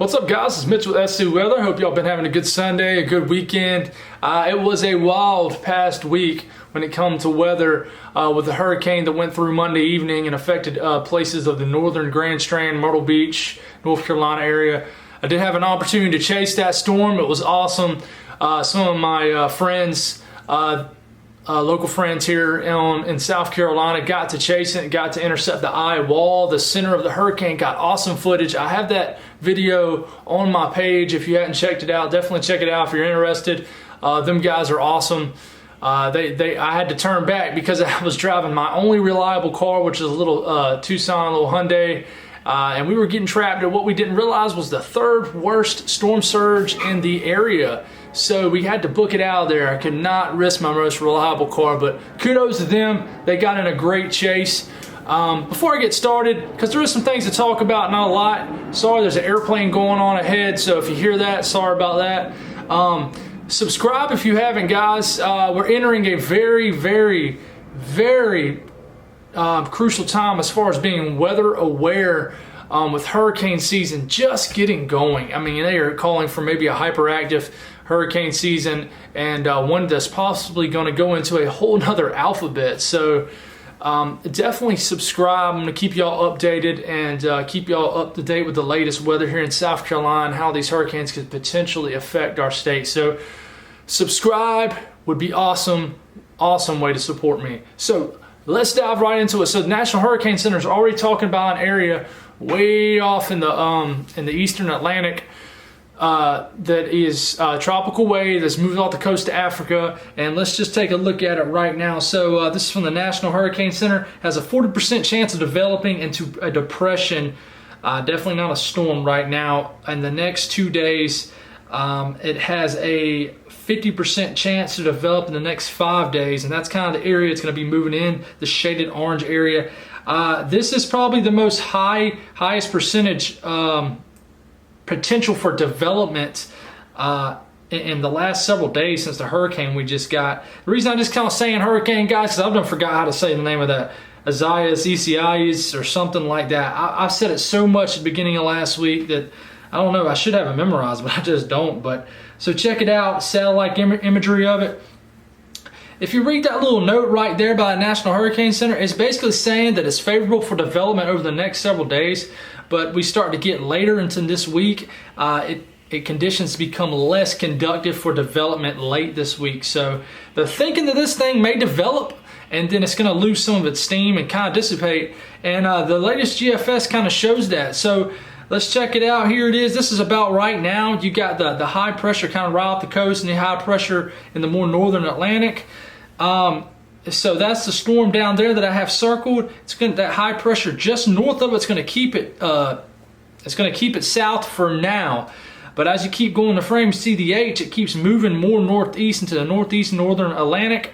What's up, guys? It's Mitch with SC Weather. Hope y'all been having a good Sunday, a good weekend. It was a wild past week when it comes to weather with the hurricane that went through Monday evening and affected places of the northern Grand Strand, Myrtle Beach, North Carolina area. I did have an opportunity to chase that storm. It was awesome. Some of my friends, local friends here in South Carolina got to chase it, got to intercept the eye wall. The center of the hurricane got awesome footage. I have that video on my page. If you hadn't checked it out, definitely check it out if you're interested. Them guys are awesome. I had to turn back because I was driving my only reliable car, which is a little Tucson, little Hyundai. And we were getting trapped, and what we didn't realize was the third worst storm surge in the area. So we had to book it out of there. I could not risk my most reliable car, but kudos to them. They got in a great chase. Before I get started, because there is some things to talk about, not a lot. Sorry, there's an airplane going on ahead, so if you hear that, sorry about that. Subscribe if you haven't, guys. We're entering a very, very, very crucial time as far as being weather aware with hurricane season just getting going. I mean, they are calling for maybe a hyperactive hurricane season and one that's possibly going to go into a whole nother alphabet. So definitely subscribe. I'm going to keep y'all updated and keep y'all up to date with the latest weather here in South Carolina and how these hurricanes could potentially affect our state. So subscribe would be awesome. Awesome way to support me. So let's dive right into it. So the National Hurricane Center is already talking about an area way off in the eastern Atlantic that is tropical wave that's moving off the coast of Africa. And let's just take a look at it right now. So this is from the National Hurricane Center. Has a 40% chance of developing into a depression. Definitely not a storm right now. In the next 2 days, it has a 50% chance to develop in the next 5 days, and that's kind of the area it's going to be moving in, the shaded orange area. This is probably the most highest percentage potential for development in the last several days since the hurricane we just got. The reason I'm just kind of saying hurricane, guys, because I've done forgot how to say the name of that. Isaias or something like that. I've said it so much at the beginning of last week that I don't know, I should have it memorized, but I just don't. But so check it out, satellite imagery of it. If you read that little note right there by the National Hurricane Center, it's basically saying that it's favorable for development over the next several days, but we start to get later into this week. Conditions become less conducive for development late this week. So they're thinking that this thing may develop and then it's going to lose some of its steam and kind of dissipate. And the latest GFS kind of shows that. So let's check it out. Here it is. This is about right now. You got the high pressure kind of right off the coast and the high pressure in the more northern Atlantic. So that's the storm down there that I have circled. It's going that high pressure just north of it's going to keep it. It's going to keep it south for now. But as you keep going the frame, see the H, it keeps moving more northeast into the northeast northern Atlantic.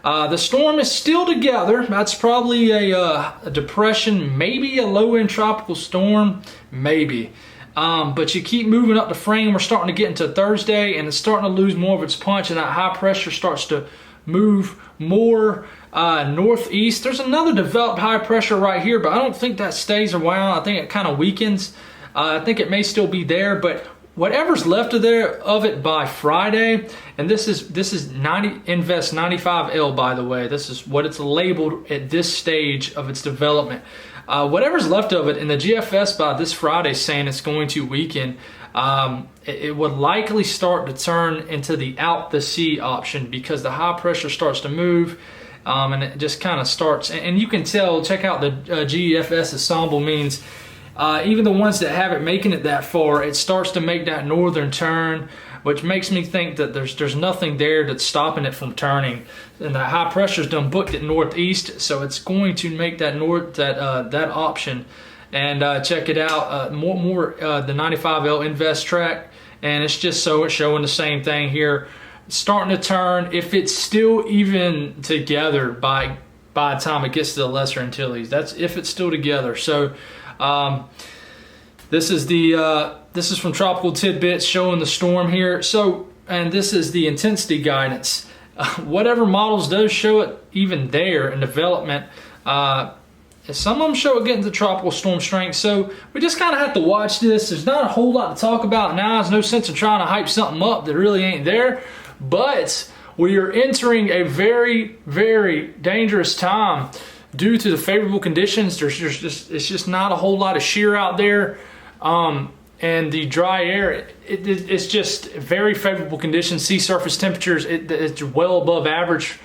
The storm is still together. That's probably a depression, maybe a low-end tropical storm, maybe. But you keep moving up the frame. We're starting to get into Thursday, and it's starting to lose more of its punch, and that high pressure starts to move more northeast. There's another developed high pressure right here, but I don't think that stays a while. I think it kind of weakens. I think it may still be there, but whatever's left of it by Friday, and this is 90 Invest 95L, by the way. This is what it's labeled at this stage of its development. Whatever's left of it, and the GFS by this Friday saying it's going to weaken, it would likely start to turn into the out the sea option because the high pressure starts to move, and it just kind of starts. And you can tell, check out the GFS ensemble means. Even the ones that haven't making it that far, it starts to make that northern turn, which makes me think that there's nothing there that's stopping it from turning. And the high pressure's done booked at northeast, so it's going to make that that option. And check it out, more the 95L Invest track, and it's just so it's showing the same thing here. It's starting to turn. If it's still even together by the time it gets to the Lesser Antilles, that's if it's still together. So. This is from Tropical Tidbits showing the storm here. So, and this is the intensity guidance. Whatever models does show it even there in development, some of them show it getting to tropical storm strength. So we just kind of have to watch this. There's not a whole lot to talk about now. There's no sense in trying to hype something up that really ain't there. But we are entering a very, very dangerous time due to the favorable conditions. It's just not a whole lot of shear out there. And the dry air, it's just very favorable conditions. Sea surface temperatures, it's well above average.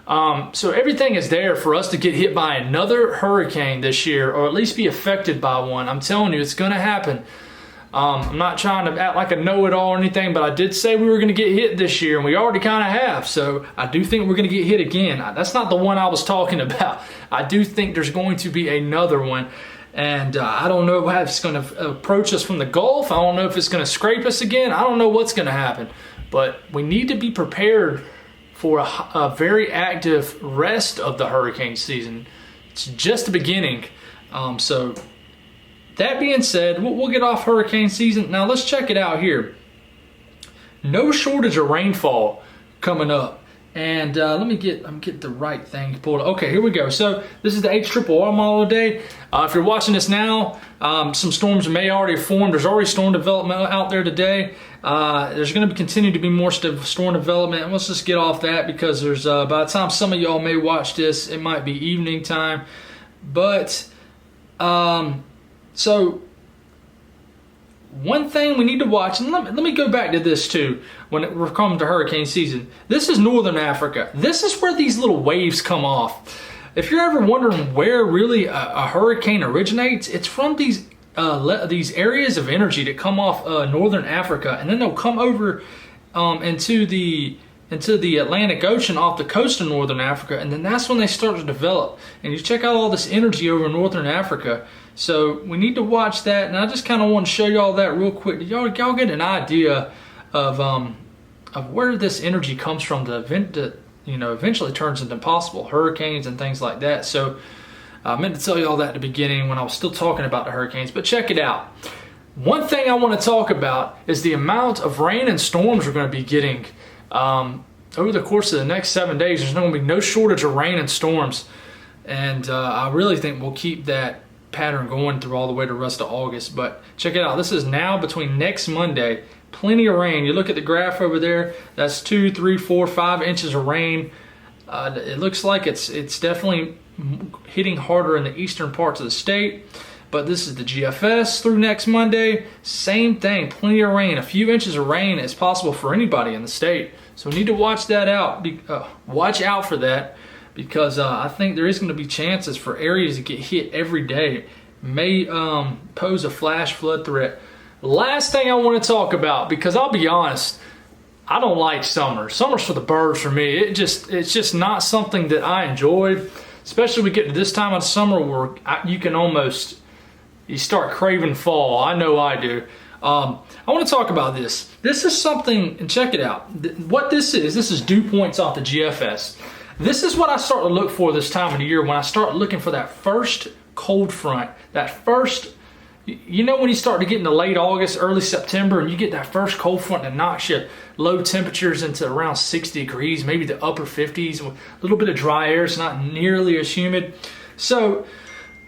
So everything is there for us to get hit by another hurricane this year, or at least be affected by one. I'm telling you, it's going to happen. I'm not trying to act like a know-it-all or anything, but I did say we were going to get hit this year, and we already kind of have. So I do think we're going to get hit again. That's not the one I was talking about. I do think there's going to be another one. And I don't know how it's going to approach us from the Gulf. I don't know if it's going to scrape us again. I don't know what's going to happen. But we need to be prepared for a very active rest of the hurricane season. It's just the beginning. So that being said, we'll get off hurricane season. Now let's check it out here. No shortage of rainfall coming up. And let me get the right thing pulled up. Okay, here we go. So this is the HRRR model today. If you're watching this now, some storms may already have formed. There's already storm development out there today. There's going to continue to be more storm development. And let's just get off that because there's by the time some of y'all may watch this, it might be evening time. But so one thing we need to watch, and let me go back to this too, when we're coming to hurricane season. This is Northern Africa. This is where these little waves come off. If you're ever wondering where really a hurricane originates, it's from these areas of energy that come off Northern Africa, and then they'll come over into the Atlantic Ocean off the coast of Northern Africa, and then that's when they start to develop. And you check out all this energy over Northern Africa. So we need to watch that, and I just kind of want to show you all that real quick. Y'all get an idea of where this energy comes from that eventually turns into possible hurricanes and things like that. So I meant to tell you all that at the beginning when I was still talking about the hurricanes, but check it out. One thing I want to talk about is the amount of rain and storms we're going to be getting over the course of the next 7 days. There's going to be no shortage of rain and storms, and I really think we'll keep that pattern going through all the way to the rest of August. But check it out. This is now between next Monday. Plenty of rain. You look at the graph over there. That's 2, 3, 4, 5 inches of rain. It looks like it's definitely hitting harder in the eastern parts of the state. But this is the GFS through next Monday. Same thing. Plenty of rain. A few inches of rain is possible for anybody in the state. So we need to watch that out. Watch out for that. Because I think there is going to be chances for areas to get hit every day. May pose a flash flood threat. Last thing I want to talk about, because I'll be honest, I don't like summer. Summer's for the birds for me. It's just not something that I enjoy. Especially we get to this time of summer where you start craving fall. I know I do. I want to talk about this. This is something, and check it out. What this is dew points off the GFS. This is what I start to look for this time of the year when I start looking for that first cold front. That first, you know, when you start to get into late August, early September, and you get that first cold front that knocks you low temperatures into around 60 degrees, maybe the upper 50s, with a little bit of dry air. It's not nearly as humid. So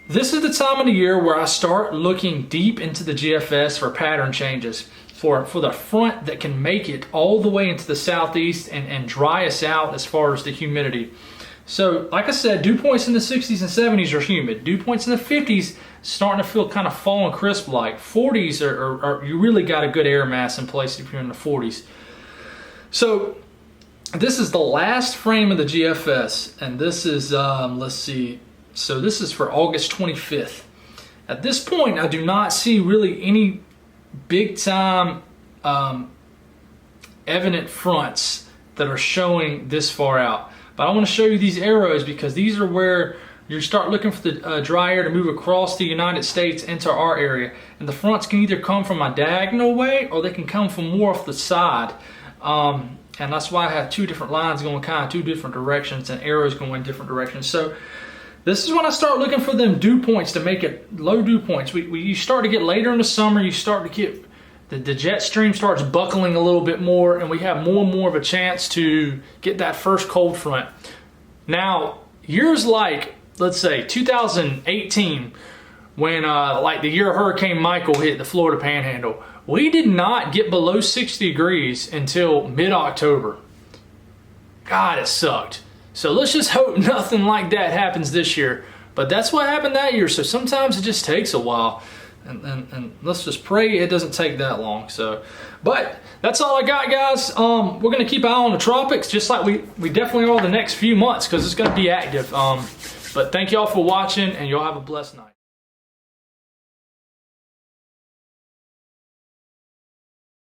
this is the time of the year where I start looking deep into the GFS for pattern changes. For the front that can make it all the way into the southeast and dry us out as far as the humidity. So like I said, dew points in the 60s and 70s are humid. Dew points in the 50s starting to feel kind of fall and crisp like. 40s are you really got a good air mass in place if you're in the 40s. So this is the last frame of the GFS, and this is let's see. So this is for August 25th. At this point, I do not see really any big time evident fronts that are showing this far out. But I want to show you these arrows because these are where you start looking for the dry air to move across the United States into our area. And the fronts can either come from a diagonal way or they can come from more off the side. And that's why I have two different lines going kind of two different directions and arrows going in different directions. So this is when I start looking for them dew points to make it low dew points. You start to get later in the summer, you start to get, the jet stream starts buckling a little bit more, and we have more and more of a chance to get that first cold front. Now, years like let's say 2018, when like the year Hurricane Michael hit the Florida Panhandle, we did not get below 60 degrees until mid-October. God, it sucked. So let's just hope nothing like that happens this year. But that's what happened that year. So sometimes it just takes a while. And let's just pray it doesn't take that long. So, but that's all I got, guys. We're going to keep an eye on the tropics, just like we definitely are the next few months, because it's going to be active. But thank y'all for watching, and y'all have a blessed night.